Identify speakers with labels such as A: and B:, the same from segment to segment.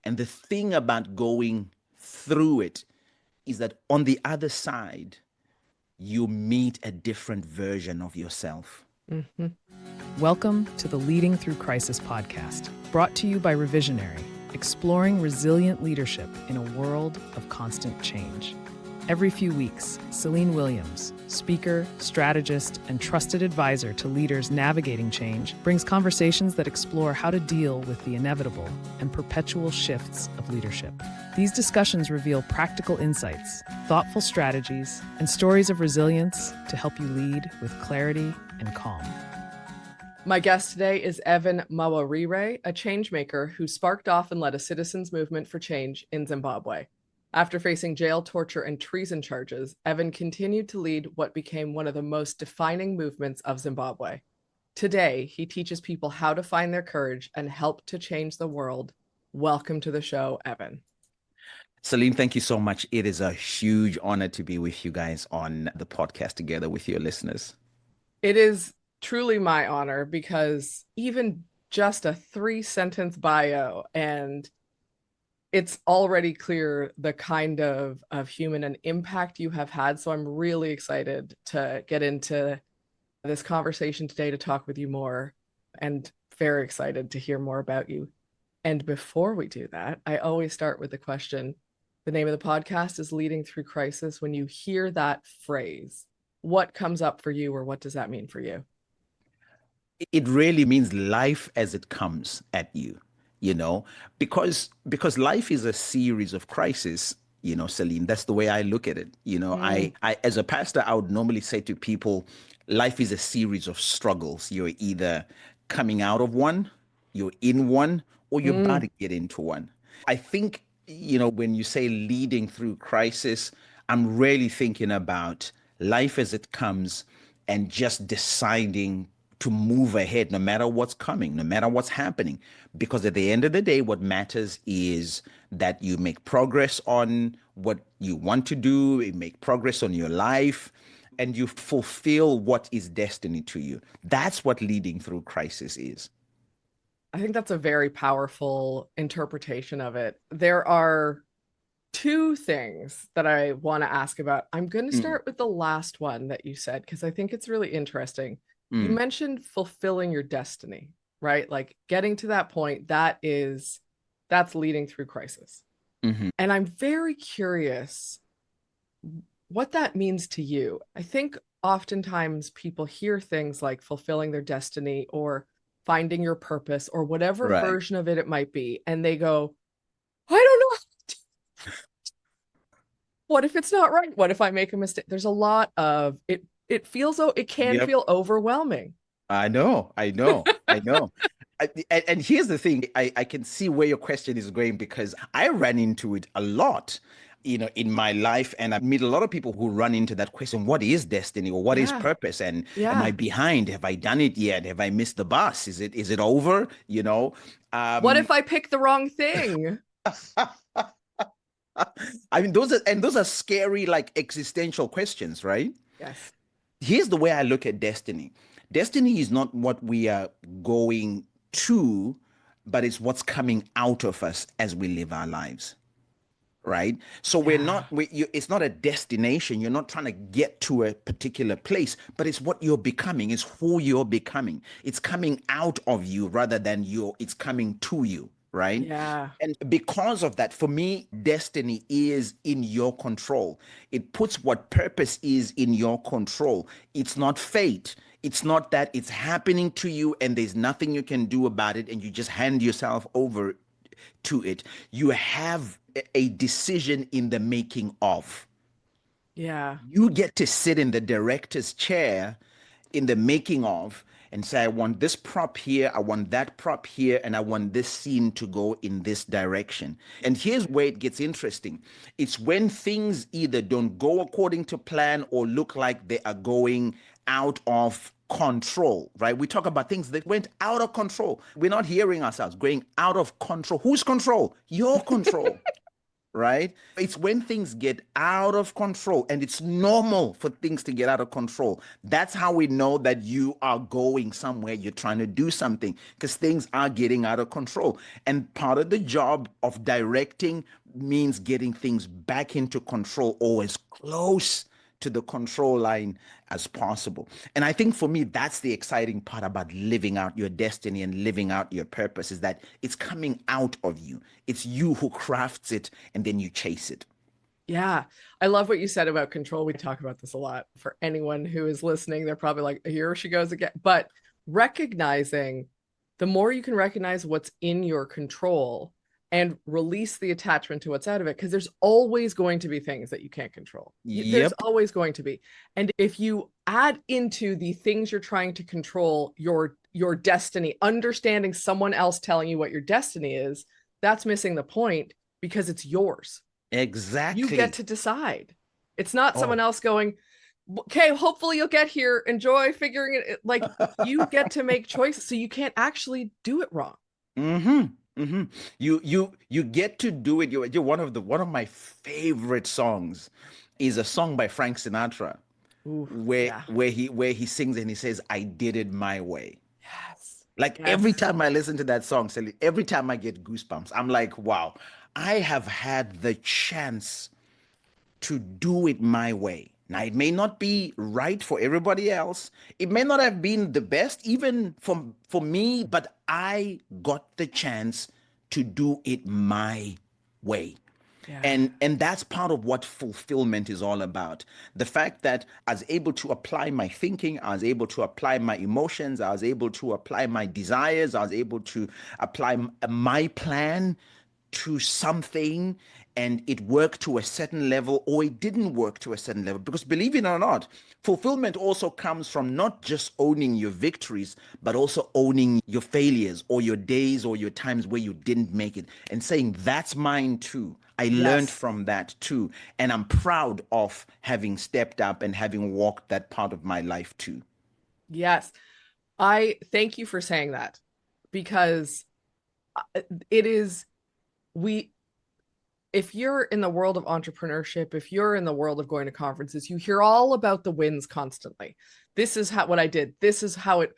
A: And the thing about going through it is that on the other side, you meet a different version of yourself.
B: Mm-hmm. Welcome to the Leading Through Crisis podcast, brought to you by Revisionary, exploring resilient leadership in a world of constant change. Every few weeks, Celine Williams, speaker, strategist, and trusted advisor to leaders navigating change, brings conversations that explore how to deal with the inevitable and perpetual shifts of leadership. These discussions reveal practical insights, thoughtful strategies, and stories of resilience to help you lead with clarity and calm. My guest today is Evan Mawarire, a changemaker who sparked off and led a citizens' movement for change in Zimbabwe. After facing jail, torture, and treason charges, Evan continued to lead what became one of the most defining movements of Zimbabwe. Today, he teaches people how to find their courage and help to change the world. Welcome to the show, Evan.
A: Celine, thank you so much. It is a huge honor to be with you guys on the podcast together with your listeners.
B: It is truly my honor because even just a 3-sentence bio and it's already clear the kind of human and impact you have had. So I'm really excited to get into this conversation today to talk with you more, and very excited to hear more about you. And before we do that, I always start with the question. The name of the podcast is Leading Through Crisis. When you hear that phrase, what comes up for you, or what does that mean for you?
A: It really means life as it comes at you. Because life is a series of crises, Celine. That's the way I look at it. I as a pastor, I would normally say to people, life is a series of struggles. You're either coming out of one, you're in one, or you're about to get into one. I think, when you say leading through crisis, I'm really thinking about life as it comes and just deciding to move ahead no matter what's coming, no matter what's happening. Because at the end of the day, what matters is that you make progress on what you want to do, you make progress on your life, and you fulfill what is destiny to you. That's what leading through crisis is.
B: I think that's a very powerful interpretation of it. There are two things that I want to ask about. I'm going to start with the last one that you said, because I think it's really interesting. You mentioned fulfilling your destiny, right? Like getting to that point, that's leading through crisis.
A: Mm-hmm.
B: And I'm very curious what that means to you. I think oftentimes people hear things like fulfilling their destiny or finding your purpose or whatever version of it might be, and they go, I don't know. What if it's not right? What if I make a mistake? There's a lot of it. It feels, it can feel overwhelming.
A: I know. And here's the thing, I can see where your question is going because I ran into it a lot, in my life. And I meet a lot of people who run into that question, what is destiny or what is purpose? And am I behind? Have I done it yet? Have I missed the bus? Is it over?
B: What if I pick the wrong thing?
A: I mean, those are scary, like existential questions, right?
B: Yes.
A: Here's the way I look at destiny. Destiny is not what we are going to, but it's what's coming out of us as we live our lives. Right. So it's not a destination. You're not trying to get to a particular place, but it's what you're becoming. It's who you're becoming. It's coming out of you rather than it's coming to you. Right.
B: Yeah.
A: And because of that, for me, destiny is in your control. It puts what purpose is in your control. It's not fate. It's not that it's happening to you and there's nothing you can do about it and you just hand yourself over to it. You have a decision in the making of.
B: Yeah.
A: You get to sit in the director's chair in the making of and say, I want this prop here, I want that prop here, and I want this scene to go in this direction. And here's where it gets interesting. It's when things either don't go according to plan or look like they are going out of control, right? We talk about things that went out of control. We're not hearing ourselves going out of control. Whose control? Your control. right? It's when things get out of control, and it's normal for things to get out of control. That's how we know that you are going somewhere, you're trying to do something, because things are getting out of control. And part of the job of directing means getting things back into control, or as close to the control line as possible. And I think for me, that's the exciting part about living out your destiny and living out your purpose, is that it's coming out of you. It's you who crafts it, and then you chase it.
C: Yeah. I love what you said about control. We talk about this a lot. For anyone who is listening, they're probably like, here she goes again. But recognizing, the more you can recognize what's in your control and release the attachment to what's out of it, because there's always going to be things that you can't control. There's
A: Yep.
C: always going to be. And if you add into the things you're trying to control your destiny, understanding someone else telling you what your destiny is, that's missing the point, because it's yours. You get
A: Exactly.
C: to decide. It's not someone
A: Oh.
C: else going, okay, hopefully you'll get here, enjoy figuring it. Like, you get to make choices, so you can't actually do it wrong.
A: Mm-hmm. Mm-hmm. You get to do it. You're one of my favorite songs is a song by Frank Sinatra,
C: Ooh,
A: where
C: yeah.
A: where he sings and he says, "I did it my way."
C: Yes.
A: Like every
C: Yes.
A: time I listen to that song, Sally, every time I get goosebumps, I'm like, wow, I have had the chance to do it my way. Now, it may not be right for everybody else. It may not have been the best, even for me, but I got the chance to do it my way.
C: Yeah.
A: And that's part of what fulfillment is all about. The fact that I was able to apply my thinking, I was able to apply my emotions, I was able to apply my desires, I was able to apply my plan to something, and it worked to a certain level, or it didn't work to a certain level. Because believe it or not, fulfillment also comes from not just owning your victories, but also owning your failures, or your days, or your times where you didn't make it, and saying, that's mine too. I learned
C: Yes.
A: from that too. And I'm proud of having stepped up and having walked that part of my life too.
C: Yes. I thank you for saying that, because it is, we, if you're in the world of entrepreneurship, if you're in the world of going to conferences, you hear all about the wins constantly. This is how, what I did. This is how it,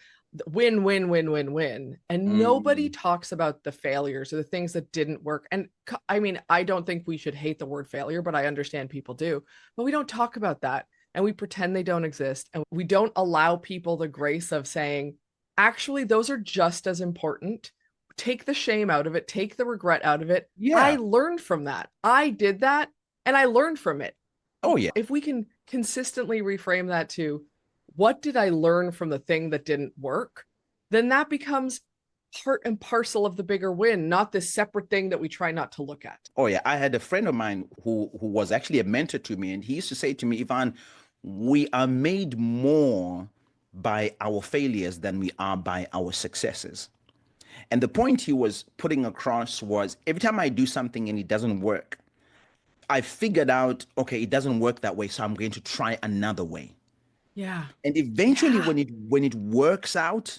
C: win, win, win, win, win. And nobody
A: Mm,
C: talks about the failures or the things that didn't work. And I mean, I don't think we should hate the word failure, but I understand people do. But we don't talk about that. And we pretend they don't exist. And we don't allow people the grace of saying, actually, those are just as important. Take the shame out of it, take the regret out of it. I
A: yeah.
C: learned from that. I did that and I learned from it.
A: Oh, yeah.
C: If we can consistently reframe that to, what did I learn from the thing that didn't work? Then that becomes part and parcel of the bigger win, not this separate thing that we try not to look at.
A: Oh, yeah. I had a friend of mine who was actually a mentor to me, and he used to say to me, Ivan, we are made more by our failures than we are by our successes. And the point he was putting across was, every time I do something and it doesn't work, I figured out, okay, it doesn't work that way, so I'm going to try another way.
C: Yeah.
A: And eventually,
C: Yeah.
A: when it works out,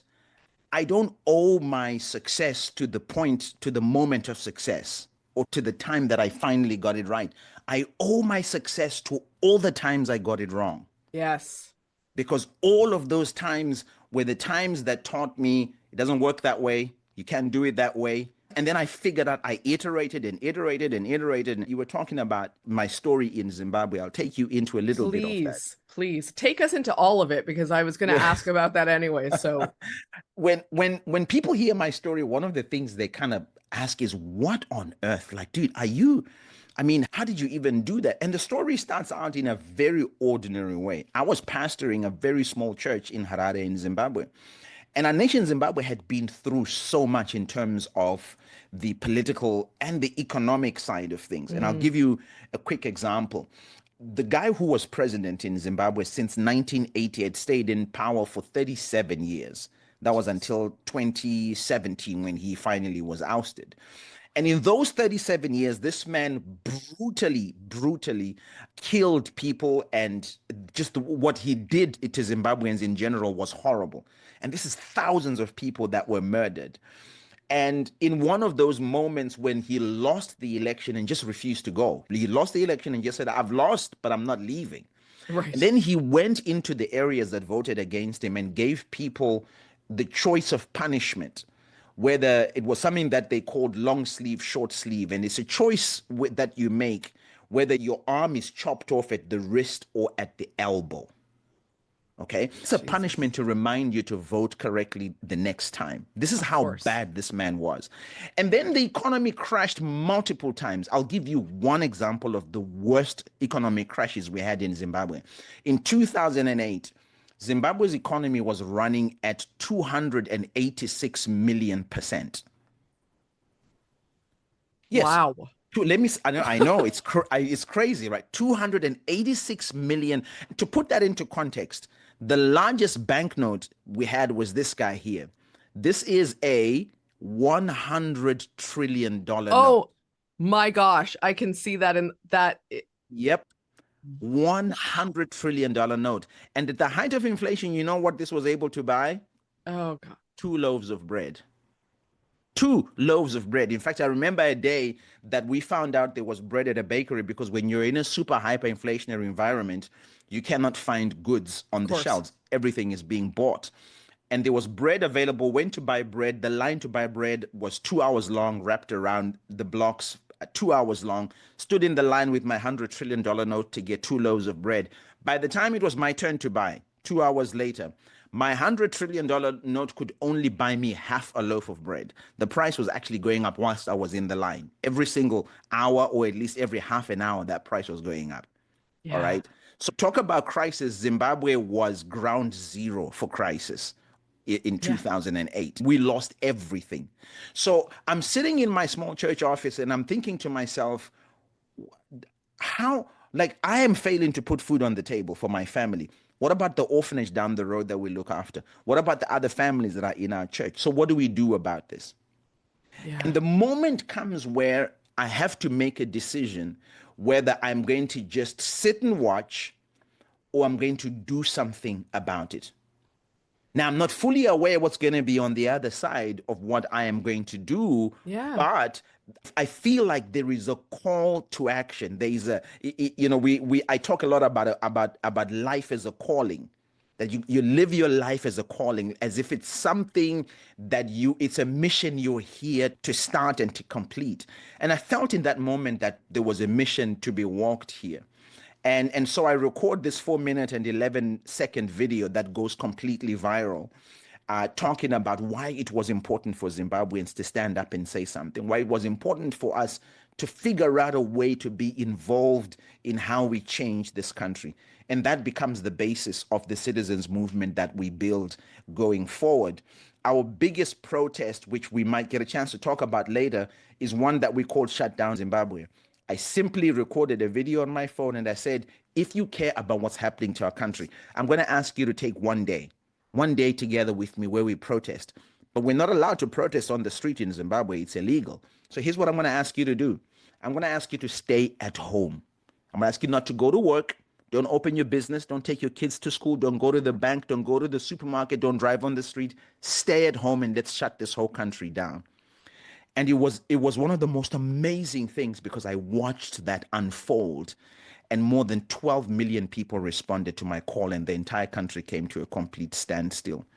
A: I don't owe my success to the point, to the moment of success, or to the time that I finally got it right. I owe my success to all the times I got it wrong,
C: Yes.
A: because all of those times were the times that taught me it doesn't work that way. You can't do it that way. And then I figured out, I iterated and iterated and iterated. And you were talking about my story in Zimbabwe. I'll take you into a little bit of that.
C: Please, please take us into all of it, because I was going to ask about that anyway. So,
A: When people hear my story, one of the things they kind of ask is, what on earth? Like, dude, are you, I mean, how did you even do that? And the story starts out in a very ordinary way. I was pastoring a very small church in Harare in Zimbabwe. And our nation, Zimbabwe, had been through so much in terms of the political and the economic side of things. And I'll give you a quick example. The guy who was president in Zimbabwe since 1980 had stayed in power for 37 years. That was until 2017 when he finally was ousted. And in those 37 years, this man brutally, brutally killed people. And just what he did to Zimbabweans in general was horrible. And this is thousands of people that were murdered. And in one of those moments when he lost the election and just refused to go, he lost the election and just said, I've lost, but I'm not leaving. And
C: Right.
A: then he went into the areas that voted against him and gave people the choice of punishment, whether it was something that they called long sleeve, short sleeve. And it's a choice that you make, whether your arm is chopped off at the wrist or at the elbow. Okay. It's a
C: Jesus.
A: punishment to remind you to vote correctly the next time. This is
C: Of
A: how
C: course.
A: bad this man was. And then the economy crashed multiple times. I'll give you one example of the worst economic crashes we had in Zimbabwe. In 2008, Zimbabwe's economy was running at 286 million%. Yes.
C: Wow.
A: Let me. I know it's crazy, right? 286 million. To put that into context, the largest banknote we had was this guy here. This is a $100 trillion note.
C: Oh my gosh. I can see that in that.
A: Yep, $100 trillion note. And at the height of inflation, you know what this was able to buy?
C: Oh God.
A: 2 loaves of bread. 2 loaves of bread. In fact, I remember a day that we found out there was bread at a bakery, because when you're in a super hyperinflationary environment, you cannot find goods on
C: Of
A: the
C: course.
A: shelves. Everything is being bought. And there was bread available. Went to buy bread. The line to buy bread was 2 hours long, wrapped around the blocks, 2 hours long. Stood in the line with my $100 trillion note to get 2 loaves of bread. By the time it was my turn to buy, 2 hours later, my $100 trillion note could only buy me half a loaf of bread. The price was actually going up whilst I was in the line. Every single hour, or at least every half an hour, that price was going up. All
C: Yeah.
A: right. So talk about crisis. Zimbabwe was ground zero for crisis in
C: Yeah.
A: 2008. We lost everything. So I'm sitting in my small church office and I'm thinking to myself, how, like, I am failing to put food on the table for my family. What about the orphanage down the road that we look after? What about the other families that are in our church? So what do we do about this?
C: Yeah.
A: And the moment comes where I have to make a decision whether I'm going to just sit and watch or I'm going to do something about it. Now, I'm not fully aware what's going to be on the other side of what I am going to do,
C: Yeah.
A: but I feel like there is a call to action. There is I talk a lot about life as a calling, that you live your life as a calling, as if it's something that it's a mission you're here to start and to complete. And I felt in that moment that there was a mission to be walked here. And so I record this 4 minute and 11 second video that goes completely viral, talking about why it was important for Zimbabweans to stand up and say something, why it was important for us to figure out a way to be involved in how we change this country. And that becomes the basis of the citizens movement that we build going forward. Our biggest protest, which we might get a chance to talk about later, is one that we called Shut Down Zimbabwe. I simply recorded a video on my phone and I said, if you care about what's happening to our country, I'm going to ask you to take one day together with me where we protest. But we're not allowed to protest on the street in Zimbabwe. It's illegal. So here's what I'm going to ask you to do. I'm going to ask you to stay at home. I'm going to ask you not to go to work. Don't open your business. Don't take your kids to school. Don't go to the bank. Don't go to the supermarket. Don't drive on the street. Stay at home and let's shut this whole country down. And it was one of the most amazing things, because I watched that unfold, and more than 12 million people responded to my call, and the entire country came to a complete standstill.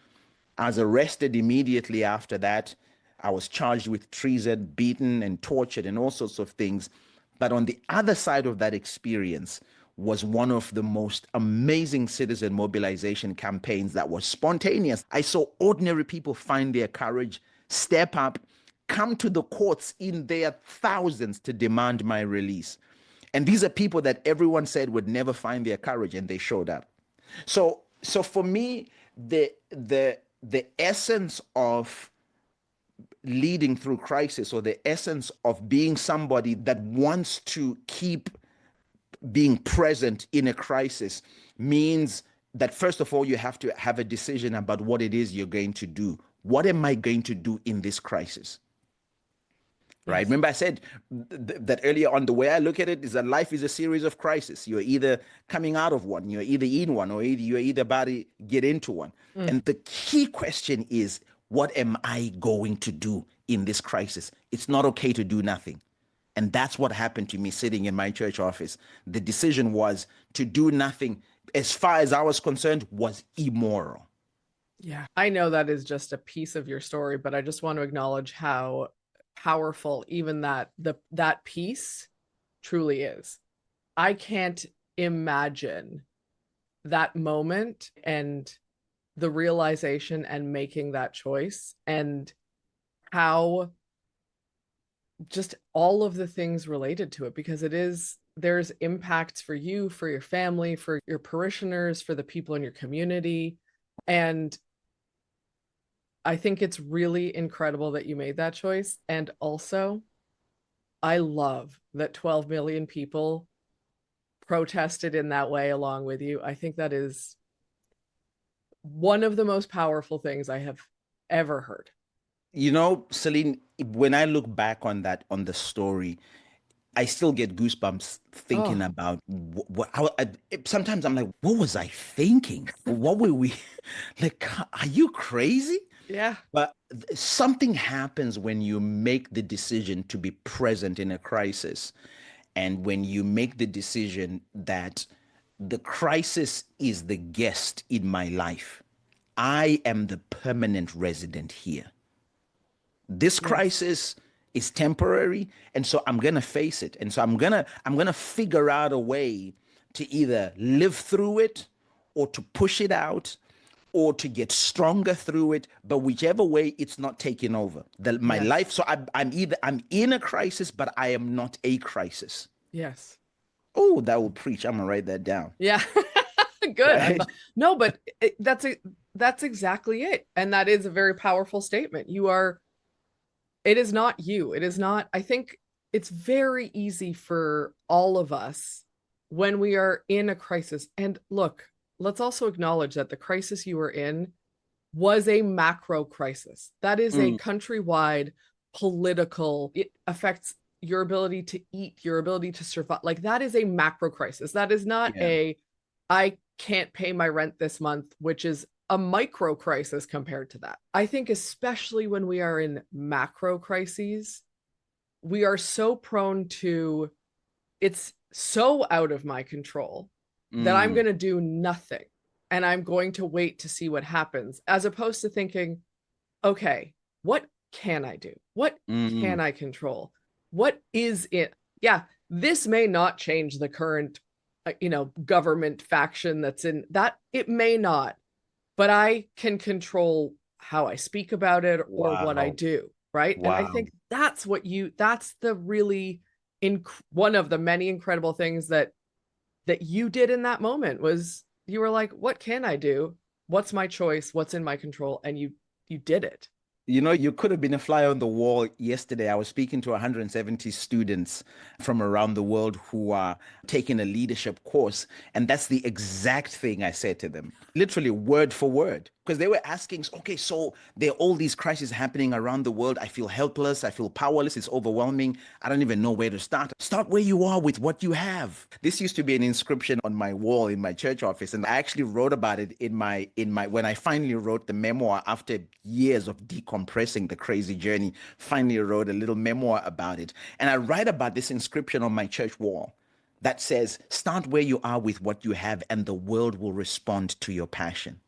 A: I was arrested immediately after that. I was charged with treason, beaten and tortured and all sorts of things. But on the other side of that experience was one of the most amazing citizen mobilization campaigns that was spontaneous. I saw ordinary people find their courage, step up, come to the courts in their thousands to demand my release. And these are people that everyone said would never find their courage, and they showed up. So for me, the essence of leading through crisis, or the essence of being somebody that wants to keep being present in a crisis, means that first of all, you have to have a decision about what it is you're going to do. What am I going to do in this crisis? Right.
C: Yes.
A: Remember I said that earlier on. The way I look at it is that life is a series of crises. You're either coming out of one, you're either in one, or you're either about to get into one. And the key question is, what am I going to do in this crisis. It's not okay to do nothing. And that's what happened to me sitting in my church office. The decision was to do nothing, as far as I was concerned, was immoral.
C: Yeah, I know that is just a piece of your story, but I just want to acknowledge how powerful even that piece truly is. I can't imagine that moment and the realization and making that choice, and how just all of the things related to it, because there's impacts for you, for your family, for your parishioners, for the people in your community. And I think it's really incredible that you made that choice. And also, I love that 12 million people protested in that way along with you. I think that is one of the most powerful things I have ever heard.
A: Celine, when I look back on the story, I still get goosebumps thinking
C: Oh,
A: about sometimes I'm like, what was I thinking? What were we like? Are you crazy?
C: yeah.
A: But something happens when you make the decision to be present in a crisis, and when you make the decision that the crisis is the guest in my life. I am the permanent resident here. This
C: Yes.
A: crisis is temporary, and so I'm going to face it. And so I'm going to figure out a way to either live through it or to push it out or to get stronger through it, but whichever way, it's not taking over my
C: Yes.
A: life. So I'm in a crisis, but I am not a crisis.
C: Yes.
A: Oh, that will preach. I'm gonna write that down.
C: Yeah. Good.
A: Right?
C: No, but that's exactly it. And that is a very powerful statement. It is not you. It is not, I think it's very easy for all of us when we are in a crisis. And look, let's also acknowledge that the crisis you were in was a macro crisis. That is a
A: Mm,
C: countrywide political, it affects your ability to eat, your ability to survive. Like, that is a macro crisis. That is not
A: yeah.
C: I can't pay my rent this month, which is a micro crisis compared to that. I think, especially when we are in macro crises, we are so prone to, it's so out of my control that I'm
A: Mm,
C: going to do nothing and I'm going to wait to see what happens, as opposed to thinking, okay, what can I do? What
A: mm,
C: can I control? What is it? Yeah, this may not change the current, government faction that's in that. It may not, but I can control how I speak about it or what I
A: wow.
C: do. Right. And I
A: Wow.
C: think that's the really, one of the many incredible things that you did in that moment was you were like, what can I do? What's my choice? What's in my control? And you did it.
A: You could have been a fly on the wall yesterday. I was speaking to 170 students from around the world who are taking a leadership course. And that's the exact thing I said to them, literally word for word, because they were asking, okay, so there are all these crises happening around the world. I feel helpless. I feel powerless. It's overwhelming. I don't even know where to start. Start where you are with what you have. This used to be an inscription on my wall in my church office. And I actually wrote about it when I finally wrote the memoir after years of decompressing the crazy journey, finally wrote a little memoir about it. And I write about this inscription on my church wall that says, start where you are with what you have, and the world will respond to your passion.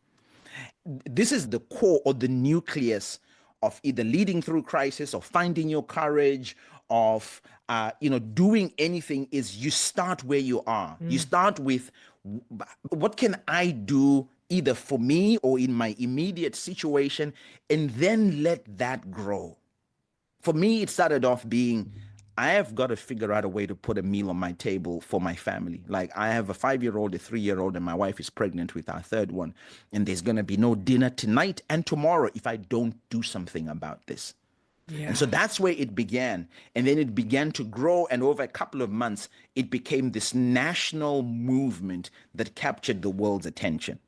A: This is the core or the nucleus of either leading through crisis or finding your courage of doing anything. Is you start where you are. You
C: Mm.
A: start with, what can I do either for me or in my immediate situation, and then let that grow. For me, it started off being, I have got to figure out a way to put a meal on my table for my family. Like, I have a 5-year-old, a 3-year-old, and my wife is pregnant with our third one. And there's going to be no dinner tonight and tomorrow if I don't do something about this. And so
C: Yeah.
A: that's where it began. And then it began to grow. And over a couple of months, it became this national movement that captured the world's attention.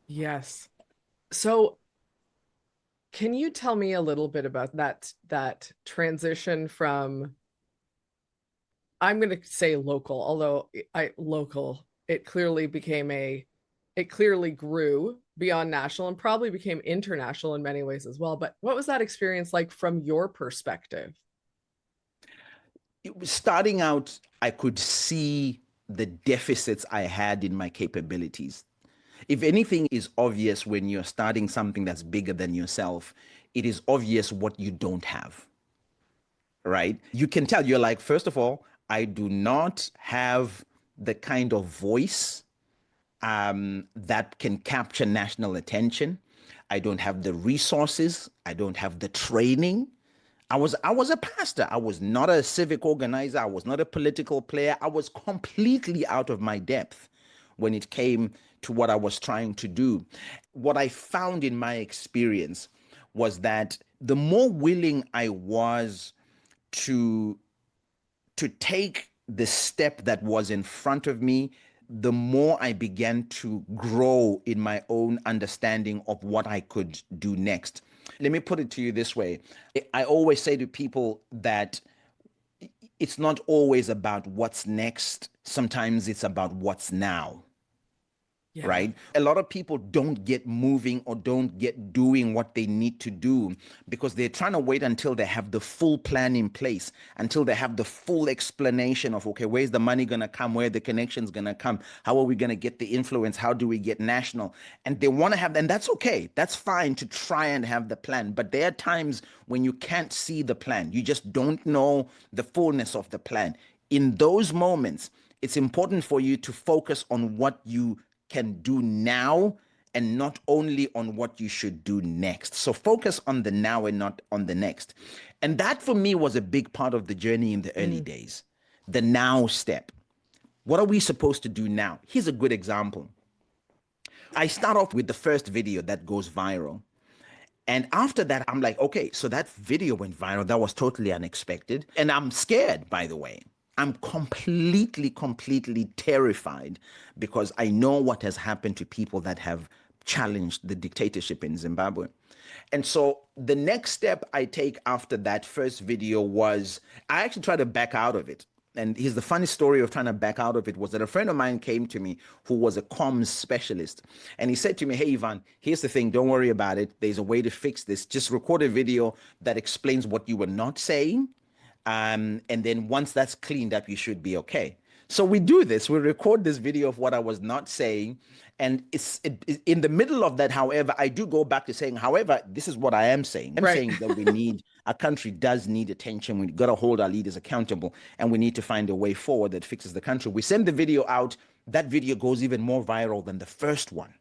C: Yes. So can you tell me a little bit about that transition from, I'm going to say local, although it clearly became a it clearly grew beyond national and probably became international in many ways as well. But what was that experience like from your perspective?
A: It was starting out, I could see the deficits I had in my capabilities. If anything is obvious when you're starting something that's bigger than yourself, it is obvious what you don't have, right? You can tell, you're like, first of all, I do not have the kind of voice that can capture national attention. I don't have the resources. I don't have the training. I was a pastor. I was not a civic organizer. I was not a political player. I was completely out of my depth when it came to what I was trying to do. What I found in my experience was that the more willing I was to take the step that was in front of me, the more I began to grow in my own understanding of what I could do next. Let me put it to you this way. I always say to people that it's not always about what's next. Sometimes it's about what's now.
C: Yeah.
A: Right? A lot of people don't get moving or don't get doing what they need to do because they're trying to wait until they have the full plan in place, until they have the full explanation of, okay, where's the money going to come? Where the connection's going to come? How are we going to get the influence? How do we get national? And they want to have, and that's okay. That's fine to try and have the plan. But there are times when you can't see the plan. You just don't know the fullness of the plan. In those moments, it's important for you to focus on what you can do now and not only on what you should do next. So focus on the now and not on the next. And that for me was a big part of the journey in the early days. The now step. What are we supposed to do now? Here's a good example. I start off with the first video that goes viral. And after that, I'm like, okay, so that video went viral. That was totally unexpected. And I'm scared, by the way. I'm completely terrified because I know what has happened to people that have challenged the dictatorship in Zimbabwe. And so the next step I take after that first video was I actually tried to back out of it. And here's the funny story of trying to back out of it was that a friend of mine came to me who was a comms specialist. And he said to me, hey, Ivan, here's the thing. Don't worry about it. There's a way to fix this. Just record a video that explains what you were not saying. And then once that's cleaned up, you should be okay. So we do this. We record this video of what I was not saying. And in the middle of that, however, I do go back to saying, however, this is what I am saying. I'm saying that we need, our country does need attention. We got to hold our leaders accountable and we need to find a way forward that fixes the country. We send the video out. That video goes even more viral than the first one.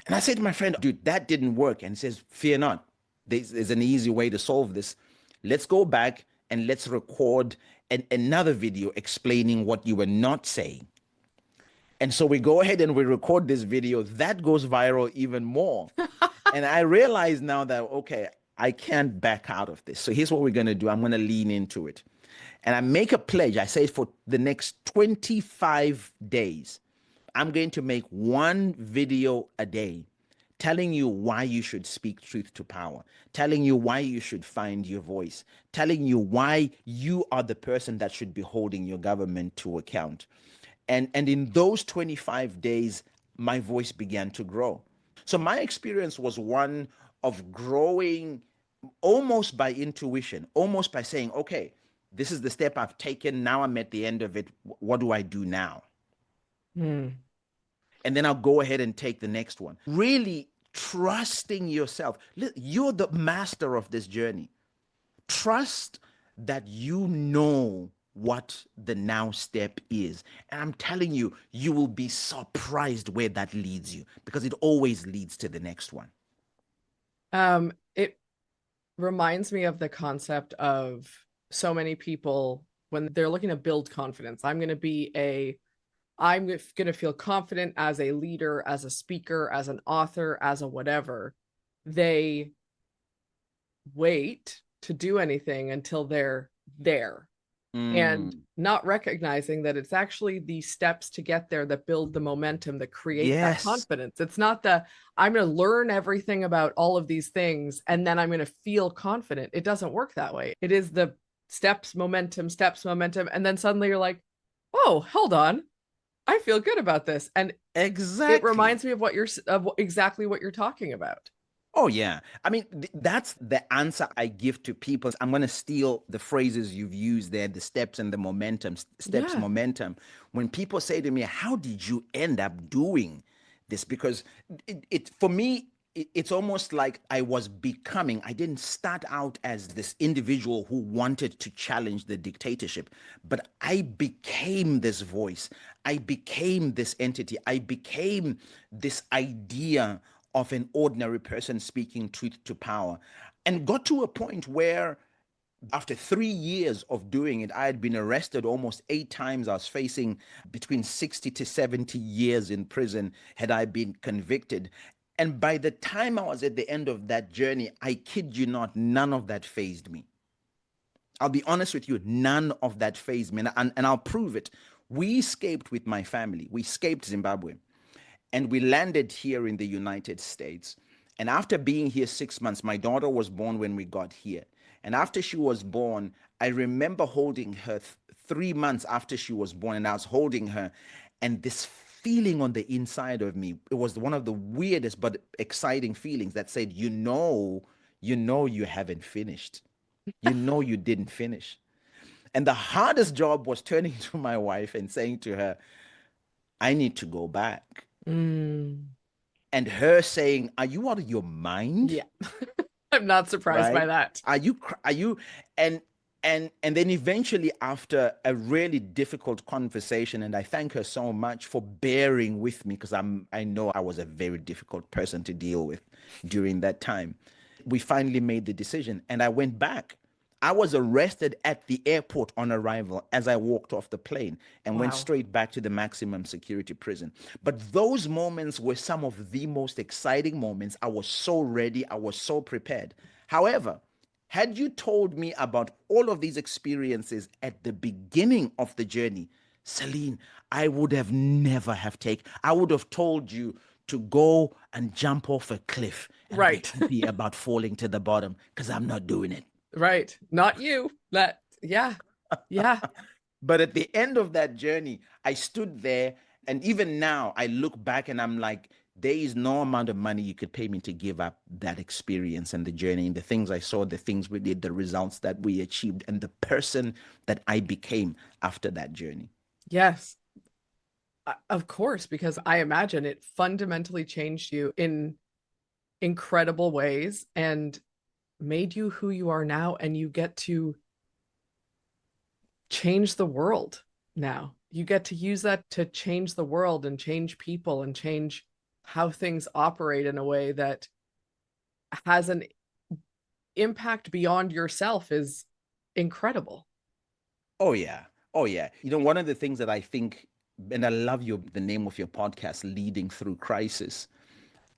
A: And I said to my friend, dude, that didn't work. And he says, fear not. There's an easy way to solve this. Let's go back and let's record another video explaining what you were not saying. And so we go ahead and we record this video. That goes viral even more. And I realize now that, okay, I can't back out of this. So here's what we're going to do. I'm going to lean into it. And I make a pledge. I say for the next 25 days, I'm going to make one video a day telling you why you should speak truth to power, telling you why you should find your voice, telling you why you are the person that should be holding your government to account. And in those 25 days, my voice began to grow. So my experience was one of growing almost by intuition, almost by saying, okay, this is the step I've taken. Now I'm at the end of it. What do I do now? And then I'll go ahead and take the next one. Really trusting yourself. You're the master of this journey. Trust that you know what the now step is. And I'm telling you, you will be surprised where that leads you because it always leads to the next one.
C: It reminds me of the concept of so many people when they're looking to build confidence. I'm going to feel confident as a leader, as a speaker, as an author, as a whatever. They wait to do anything until they're there and not recognizing that it's actually the steps to get there that build the momentum that create that confidence. It's not I'm going to learn everything about all of these things and then I'm going to feel confident. It doesn't work that way. It is the steps, momentum. And then suddenly you're like, oh, hold on. I feel good about this. And it
A: Exactly.
C: reminds me of exactly what you're talking about.
A: Oh, yeah. I mean, that's the answer I give to people. I'm going to steal the phrases you've used there, the steps and the momentum, steps,
C: Yeah.
A: momentum. When people say to me, how did you end up doing this? Because for me, it's almost like I was becoming, I didn't start out as this individual who wanted to challenge the dictatorship, but I became this voice. I became this entity. I became this idea of an ordinary person speaking truth to power, and got to a point where after 3 years of doing it, I had been arrested almost 8 times. I was facing between 60 to 70 years in prison had I been convicted. And by the time I was at the end of that journey, I kid you not, none of that fazed me. I'll be honest with you, none of that fazed me. And I'll prove it. We escaped with my family. We escaped Zimbabwe and we landed here in the United States. And after being here 6 months, my daughter was born when we got here. And after she was born, I remember holding her 3 months after she was born, and I was holding her, and this feeling on the inside of me, it was one of the weirdest but exciting feelings that said, you haven't finished. You didn't finish. And the hardest job was turning to my wife and saying to her, I need to go back.
C: Mm,
A: And her saying, are you out of your mind?
C: yeah. I'm not surprised by
A: Right?
C: that.
A: Are you and and then eventually, after a really difficult conversation, and I thank her so much for bearing with me, because I know I was a very difficult person to deal with during that time. We finally made the decision, and I went back. I was arrested at the airport on arrival as I walked off the plane and went
C: Wow.
A: straight back to the maximum security prison. But those moments were some of the most exciting moments. I was so ready, I was so prepared. However, had you told me about all of these experiences at the beginning of the journey, Celine, I would have never have taken. I would have told you to go and jump off a cliff and be
C: Right.
A: happy about falling to the bottom, because I'm not doing it.
C: Right. Not you. That, yeah. Yeah.
A: But at the end of that journey, I stood there, and even now I look back and I'm like, there is no amount of money you could pay me to give up that experience and the journey and the things I saw, the things we did, the results that we achieved, and the person that I became after that journey.
C: Yes. Of course, because I imagine it fundamentally changed you in incredible ways and made you who you are now. And you get to change the world now. You get to use that to change the world and change people and change how things operate in a way that has an impact beyond yourself is incredible.
A: Oh yeah. Oh yeah. One of the things that I think, and I love the name of your podcast, Leading Through Crisis,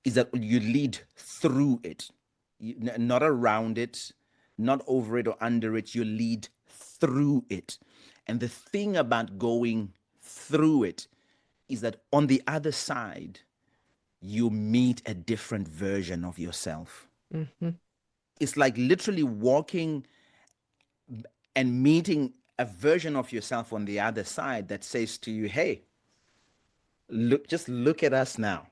A: is that you lead through it, not around it, not over it or under it. You lead through it. And the thing about going through it is that on the other side, you meet a different version of yourself.
C: Mm-hmm.
A: It's like literally walking and meeting a version of yourself on the other side that says to you, hey, just look at us now,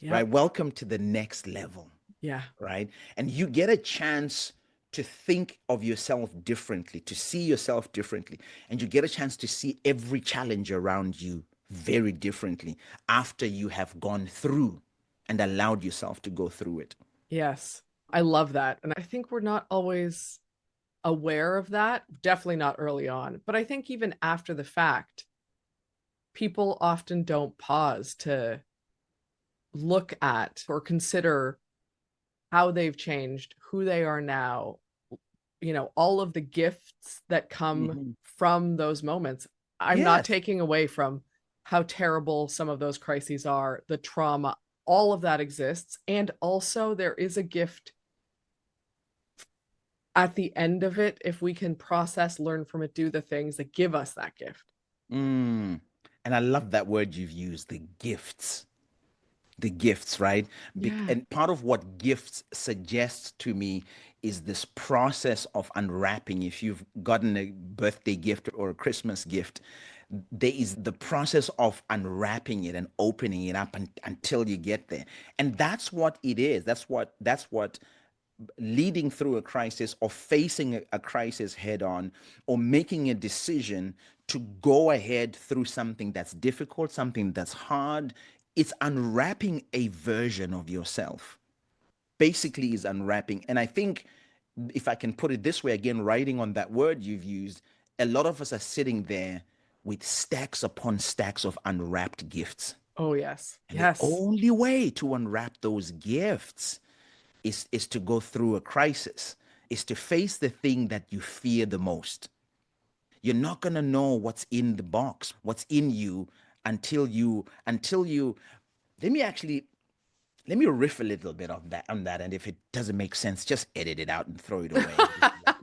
A: right?
C: Yep.
A: Welcome to the next level.
C: Yeah.
A: Right? And you get a chance to think of yourself differently, to see yourself differently, and you get a chance to see every challenge around you very differently after you have gone through and allowed yourself to go through it.
C: Yes. I love that. And I think we're not always aware of that, definitely not early on. But I think even after the fact, people often don't pause to look at or consider how they've changed, who they are now, all of the gifts that come
A: Mhm.
C: from those moments. I'm not
A: Yes.
C: taking away from how terrible some of those crises are, the trauma, all of that exists. And also, there is a gift at the end of it if we can process, learn from it, do the things that give us that gift.
A: Mm. And I love that word you've used, the gifts. The gifts, right?
C: Yeah.
A: And part of what gifts suggests to me is this process of unwrapping. If you've gotten a birthday gift or a Christmas gift, there is the process of unwrapping it and opening it up until you get there. And that's what it is. That's what leading through a crisis or facing a crisis head on or making a decision to go ahead through something that's difficult, something that's hard. It's unwrapping a version of yourself, basically is unwrapping. And I think, if I can put it this way, again, writing on that word you've used, a lot of us are sitting there with stacks upon stacks of unwrapped gifts.
C: Oh, yes.
A: And the
C: Yes.
A: only way to unwrap those gifts is to go through a crisis, is to face the thing that you fear the most. You're not going to know what's in the box, what's in you, until you let me actually let me riff a little bit on that, and if it doesn't make sense, just edit it out and throw it away.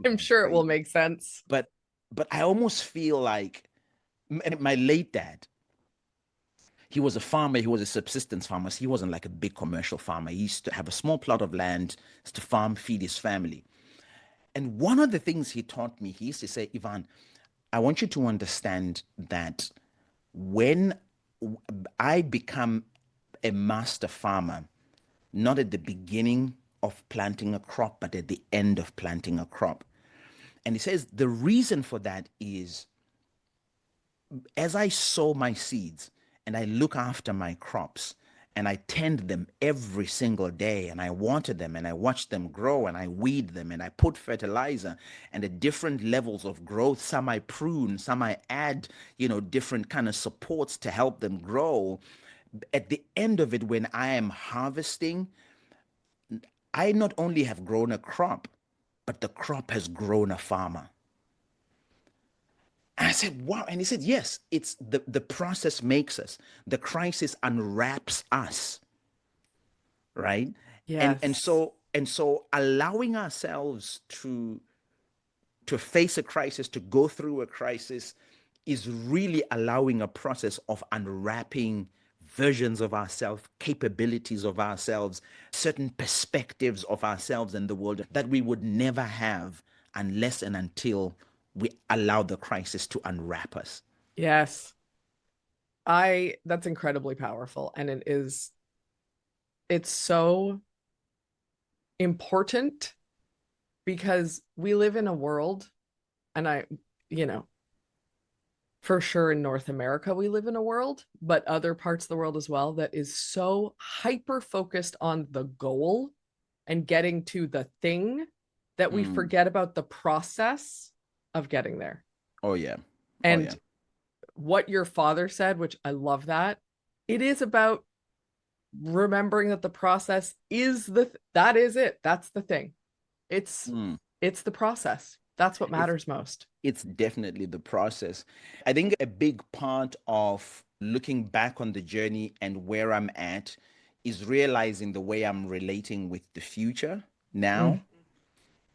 C: I'm sure it will
A: Crazy.
C: make sense.
A: But I almost feel like my late dad, he was a farmer. He was a subsistence farmer. So he wasn't like a big commercial farmer. He used to have a small plot of land to farm, feed his family. And one of the things he taught me, he used to say, Ivan, I want you to understand that when I become a master farmer, not at the beginning of planting a crop, but at the end of planting a crop. And he says the reason for that is, as I sow my seeds and I look after my crops and I tend them every single day and I water them and I watch them grow and I weed them and I put fertilizer and at different levels of growth, some I prune, some I add, different kind of supports to help them grow. At the end of it, when I am harvesting, I not only have grown a crop, but the crop has grown a farmer. And I said, wow. And he said, yes, it's the process makes us. The crisis unwraps us, right? And and
C: Yes.
A: so and so allowing ourselves to face a crisis, to go through a crisis, is really allowing a process of unwrapping versions of ourselves, capabilities of ourselves, certain perspectives of ourselves and the world that we would never have unless and until we allow the crisis to unwrap us.
C: Yes. That's incredibly powerful. And it's so important because we live in a world, and you know, for sure in North America, we live in a world, but other parts of the world as well, that is so hyper focused on the goal and getting to the thing that we
A: Mm.
C: forget about the process of getting there.
A: Oh yeah. Oh yeah.
C: And what your father said, which I love that, it is about remembering that the process is that is it. That's the thing. It's
A: Mm.
C: it's the process. That's what
A: It's
C: matters most.
A: it's definitely the process. I think a big part of looking back on the journey and where I'm at is realizing the way I'm relating with the future
C: Mm.
A: now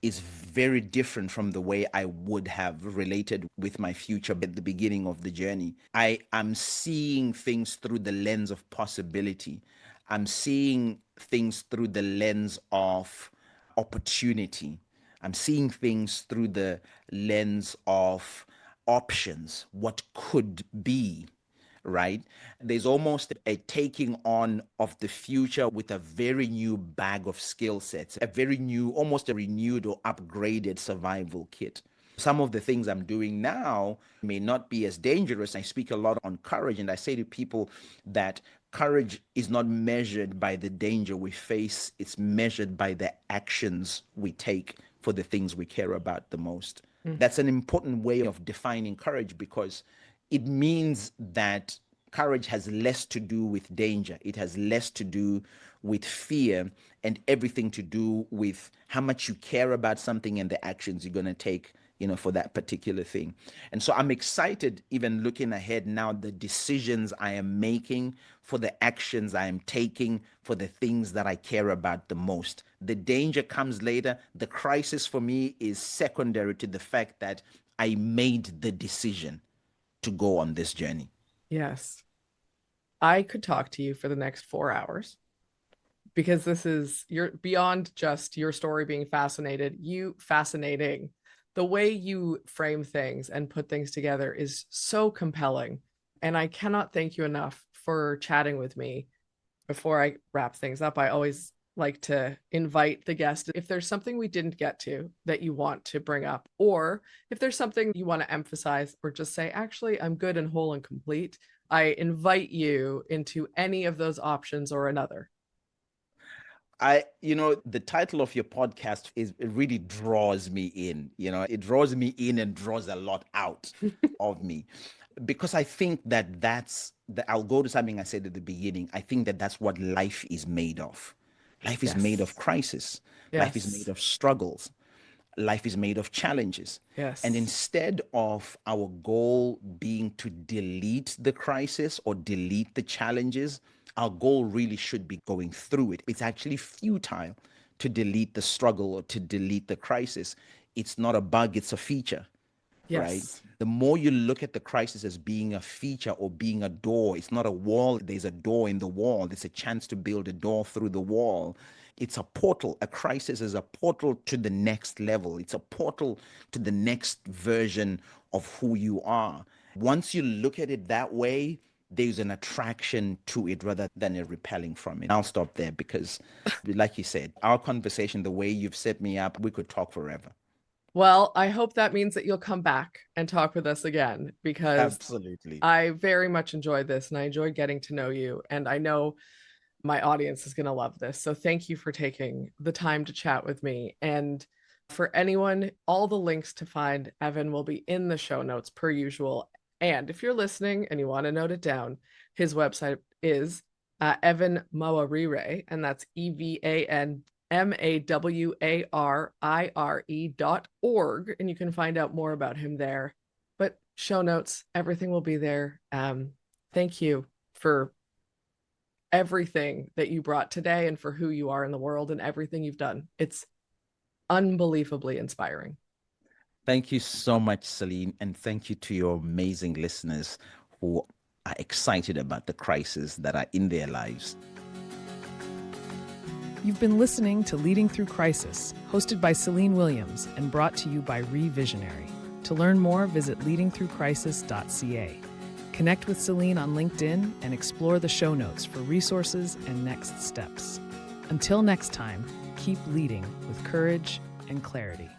A: is very different from the way I would have related with my future at the beginning of the journey. I am seeing things through the lens of possibility. I'm seeing things through the lens of opportunity. I'm seeing things through the lens of options, what could be, right? There's almost a taking on of the future with a very new bag of skill sets, a very new, almost a renewed or upgraded survival kit. Some of the things I'm doing now may not be as dangerous. I speak a lot on courage, and I say to people that courage is not measured by the danger we face, it's measured by the actions we take for the things we care about the most.
C: Mm.
A: That's an important way of defining courage because it means that courage has less to do with danger. It has less to do with fear and everything to do with how much you care about something and the actions you're going to take, for that particular thing. And so I'm excited, even looking ahead now, the decisions I am making, for the actions I am taking, for the things that I care about the most. The danger comes later. The crisis for me is secondary to the fact that I made the decision to go on this journey.
C: Yes. I could talk to you for the next 4 hours because you're beyond just your story being fascinating. The way you frame things and put things together is so compelling. And I cannot thank you enough for chatting with me. Before I wrap things up, I always like to invite the guest, if there's something we didn't get to that you want to bring up, or if there's something you want to emphasize, or just say, actually, I'm good and whole and complete, I invite you into any of those options or another.
A: The title of your podcast it really draws me in. It draws me in and draws a lot out of me, because I think I'll go to something I said at the beginning. I think that that's what life is made of. Life is made of
C: Yes.
A: crisis. Life is made
C: Yes.
A: of struggles. Life is made of challenges. And
C: Yes.
A: instead of our goal being to delete the crisis or delete the challenges, our goal really should be going through it. It's actually futile to delete the struggle or to delete the crisis. It's not a bug, it's a feature, right?
C: Yes.
A: The more you look at the crisis as being a feature or being a door, it's not a wall, there's a door in the wall. There's a chance to build a door through the wall. It's a portal. A crisis is a portal to the next level. It's a portal to the next version of who you are. Once you look at it that way, there's an attraction to it rather than a repelling from it. I'll stop there because, like you said, our conversation, the way you've set me up, we could talk forever.
C: Well, I hope that means that you'll come back and talk with us again, because
A: Absolutely.
C: I very much enjoyed this and I enjoyed getting to know you. And I know my audience is going to love this. So thank you for taking the time to chat with me. And for anyone, all the links to find Evan will be in the show notes per usual. And if you're listening and you want to note it down, his website is Evan Mawarire, and that's EvanMawarire.org. And you can find out more about him there. But show notes, everything will be there. Thank you for everything that you brought today and for who you are in the world and everything you've done. It's unbelievably inspiring.
A: Thank you so much, Celine, and thank you to your amazing listeners who are excited about the crises that are in their lives.
B: You've been listening to Leading Through Crisis, hosted by Celine Williams and brought to you by Revisionary. To learn more, visit leadingthroughcrisis.ca. Connect with Celine on LinkedIn and explore the show notes for resources and next steps. Until next time, keep leading with courage and clarity.